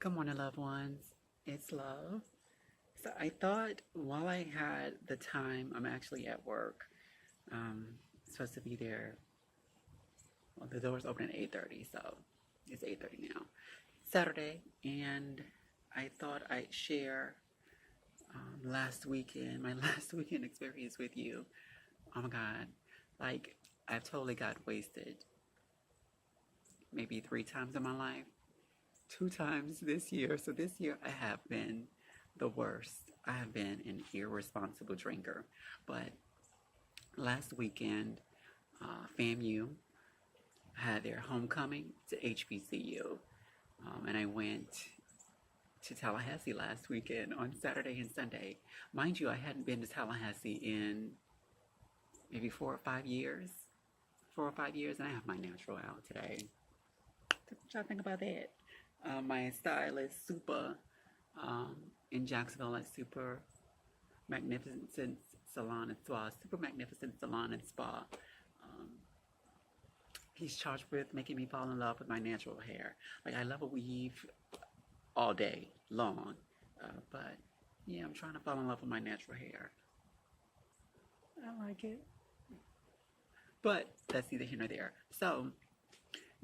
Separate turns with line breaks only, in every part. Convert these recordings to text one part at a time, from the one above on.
Good morning, loved ones. It's Love. So I thought while I had the time, I'm actually at work. Supposed to be there. Well, the doors open at 8:30, so it's 8:30 now. Saturday, and I thought I'd share last weekend, my last weekend experience with you. Oh my God, like I've totally got wasted maybe three times in my life. Two times this year. So this year I have been the worst. I have been an irresponsible drinker. But last weekend, FAMU had their homecoming to HBCU. And I went to Tallahassee last weekend on Saturday and Sunday. Mind you, I hadn't been to Tallahassee in maybe 4 or 5 years. 4 or 5 years, and I have my natural out today. What y'all think about that? My stylist, Super, in Jacksonville at Super Magnificent Salon and Spa. Super Magnificent Salon and Spa. He's charged with making me fall in love with my natural hair. Like, I love a weave all day long. But, yeah, I'm trying to fall in love with my natural hair. I like it. But that's neither here nor there. So,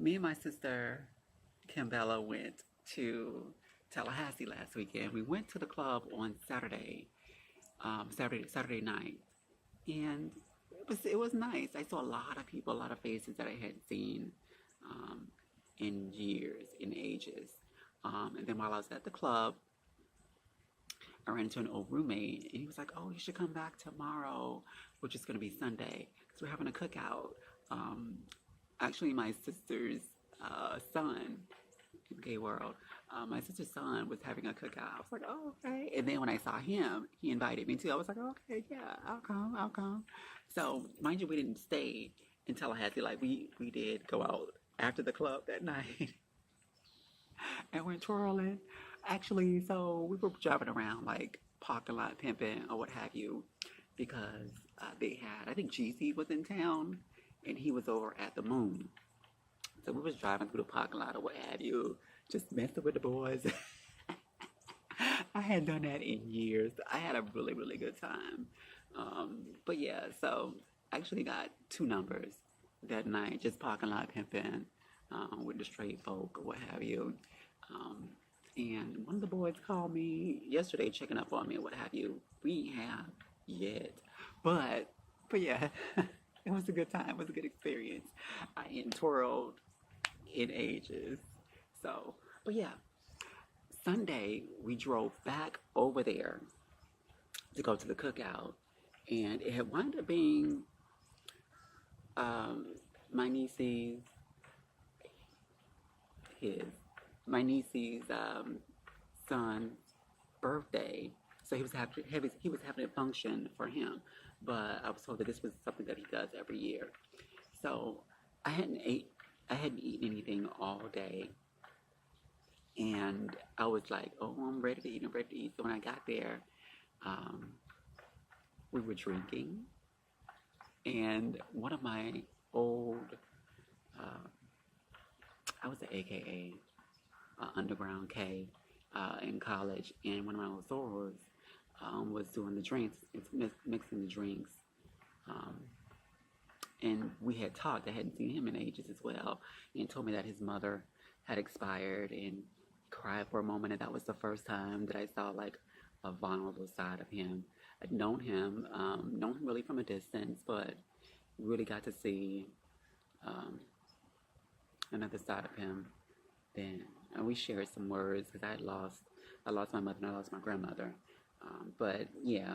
me and my sister Kim Bella went to Tallahassee last weekend. We went to the club on Saturday night, and it was nice. I saw a lot of people, a lot of faces that I hadn't seen in years, in ages. And then while I was at the club, I ran into an old roommate, and he was like, "Oh, you should come back tomorrow, which is going to be Sunday, because we're having a cookout." Actually, my sister's son in the gay world, my sister's son was having a cookout. I was like, "Oh, okay." And then when I saw him, he invited me too. I was like, "Okay, yeah, I'll come." So, mind you, we didn't stay in Tallahassee. Like, we did go out after the club that night and went twirling. Actually, so we were driving around, like, parking lot pimping or what have you, because they had, I think Jeezy was in town, and he was over at the Moon. So we was driving through the parking lot or what have you, just messing with the boys. I hadn't done that in years. I had a really, really good time. But yeah, so I actually got two numbers that night, just parking lot pimping with the straight folk or what have you. And one of the boys called me yesterday checking up on me or what have you. We have yet. But yeah, it was a good time. It was a good experience. I ain't twirled in ages. So, but yeah, Sunday we drove back over there to go to the cookout, and it had wound up being um, my niece's his my niece's son's birthday. So he was having a function for him, but I was told that this was something that he does every year. So I hadn't ate I hadn't eaten anything all day, and I was like, "Oh, I'm ready to eat. I'm ready to eat." So when I got there, um, we were drinking, and one of my old, uh, I was an AKA Underground K in college, and one of my old sorors was doing the drinks, mixing the drinks. Um, and we had talked. I hadn't seen him in ages as well, and told me that his mother had expired, and cried for a moment. And that was the first time that I saw like a vulnerable side of him. I'd known him really from a distance, but really got to see um, another side of him. Then and we shared some words because I lost my mother and I lost my grandmother. But yeah,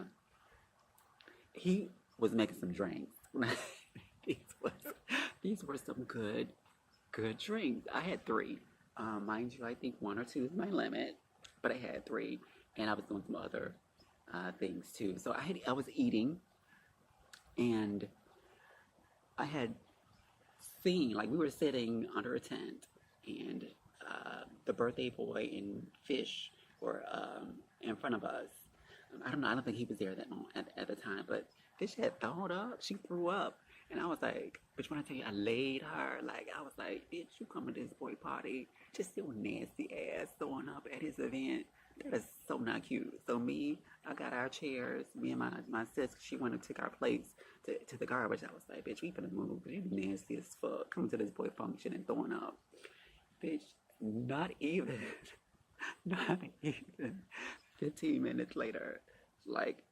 he was making some drinks. these was these were some good drinks. I had three. Mind you, I think one or two is my limit, but I had three, and I was doing some other things too. So I was eating, and I had seen, like, we were sitting under a tent, and the birthday boy and Fish were in front of us. I don't know. I don't think he was there that moment at the time, but Fish had thrown up. She threw up, And I was like, bitch, when I tell you I laid her, like, I was like, bitch, you come to this boy party, just your nasty ass throwing up at his event. That is so not cute. So me, I got our chairs. Me and my sis, she wanted to take our plates to the garbage. I was like, bitch, we finna move. You nasty as fuck. Coming to this boy function and throwing up. Bitch, not even, not even 15 minutes later, like,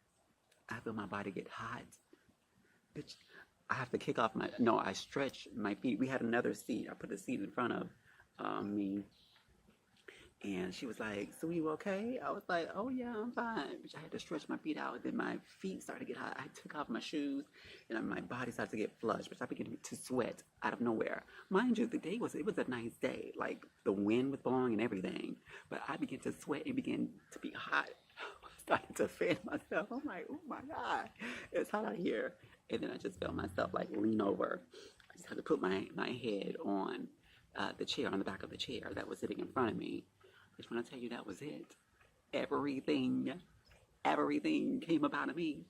I feel my body get hot. Bitch, I have to kick off no, I stretch my feet. We had another seat. I put a seat in front of me. And she was like, so you okay? I was like, oh yeah, I'm fine. Bitch, I had to stretch my feet out. Then my feet started to get hot. I took off my shoes and my body started to get flushed. But I began to sweat out of nowhere. Mind you, it was a nice day. Like the wind was blowing and everything. But I began to sweat and began to be hot. I started to fan myself. I'm like, oh my God, it's hot out here. And then I just felt myself like lean over. I just had to put my head on the chair, on the back of the chair that was sitting in front of me. Which when I tell you that was it, everything came up out of me.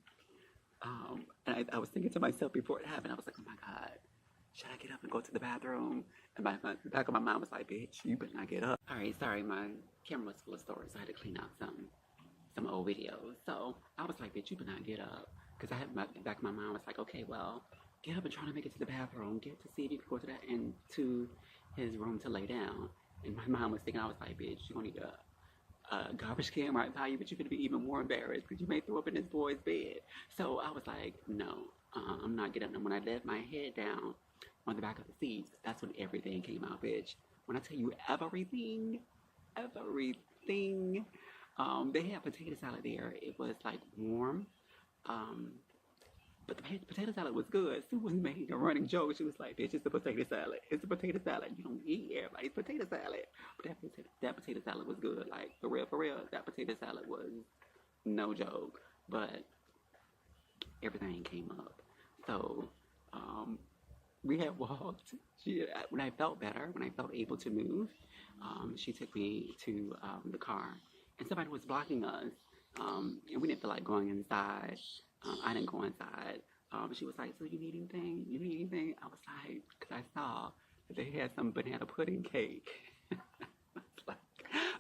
And I was thinking to myself before it happened, I was like, oh my God, should I get up and go to the bathroom? And the back of my mind was like, bitch, you better not get up. All right, sorry, my camera was full of stories. So I had to clean out some old videos. So I was like, bitch, you better not get up. Because I had the back of my mind was like, okay, well, get up and try to make it to the bathroom. Get to see if you can go to his room to lay down. And my mom was thinking, I was like, bitch, you're going to need a garbage can right by you, but you're going to be even more embarrassed because you may throw up in this boy's bed. So I was like, no, I'm not getting up. And when I let my head down on the back of the seats, that's when everything came out, bitch. When I tell you everything, they had potato salad there. It was like warm. But the potato salad was good. Sue was making a running joke. She was like, bitch, it's a potato salad. It's a potato salad. You don't eat everybody's potato salad. But that potato salad was good. Like, for real, that potato salad was no joke. But everything came up. So, we had walked. When I felt better, when I felt able to move, she took me to the car. And somebody was blocking us. And we didn't feel like going inside. I didn't go inside. She was like, so you need anything? You need anything? I was like, because I saw that they had some banana pudding cake.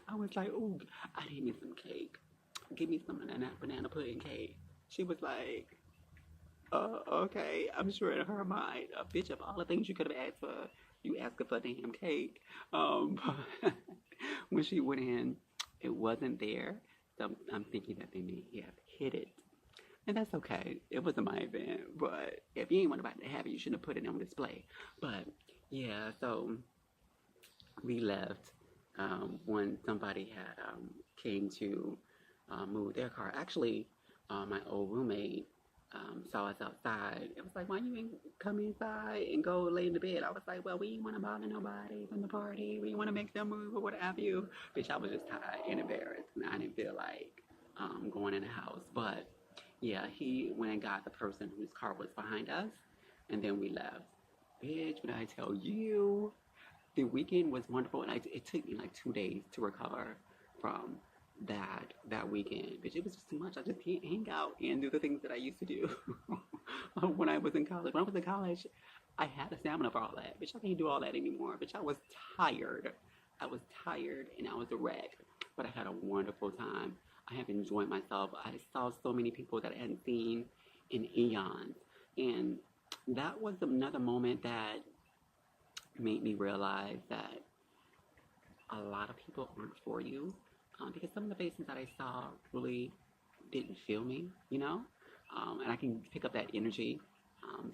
I was like, ooh, I need me some cake. Give me some banana pudding cake. She was like, okay. I'm sure in her mind, a bitch, of all the things you could have asked for, you asked her for a damn cake. But when she went in, it wasn't there. So I'm thinking that they may have hid it. And that's okay. It wasn't my event. But if you ain't want about to have it, you shouldn't have put it on display. But yeah, so we left when somebody had came to move their car. Actually, my old roommate saw us outside. It was like, why you ain't come inside and go lay in the bed? I was like, well, we didn't want to bother nobody from the party. We didn't want to make them move or what have you. Bitch, I was just tired and embarrassed. And I didn't feel like going in the house. But yeah, he went and got the person whose car was behind us. And then we left. Bitch, when I tell you, the weekend was wonderful. And it took me like 2 days to recover from that weekend. Bitch, it was just too much. I just can't hang out and do the things that I used to do when I was in college. When I was in college, I had the stamina for all that. Bitch, I can't do all that anymore. Bitch, I was tired. I was tired and I was a wreck. But I had a wonderful time. I have enjoyed myself. I saw so many people that I hadn't seen in eons. And that was another moment that made me realize that a lot of people aren't for you. Because some of the faces that I saw really didn't feel me, you know? And I can pick up that energy.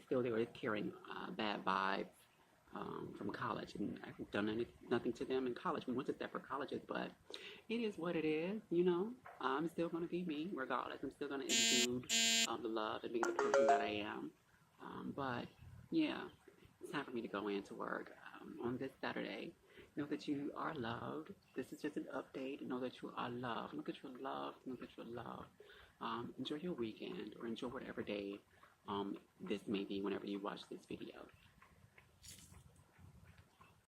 Still, they were carrying bad vibes from college. And I've done nothing to them in college. We went to separate colleges, but it is what it is, you know? I'm still going to be me, regardless. I'm still going to exude the love and be the person that I am. But, yeah, it's time for me to go into work on this Saturday. Know that you are loved. This is just an update. Know that you are loved. Know that you're loved. Know that you're loved. Enjoy your weekend or enjoy whatever day this may be whenever you watch this video.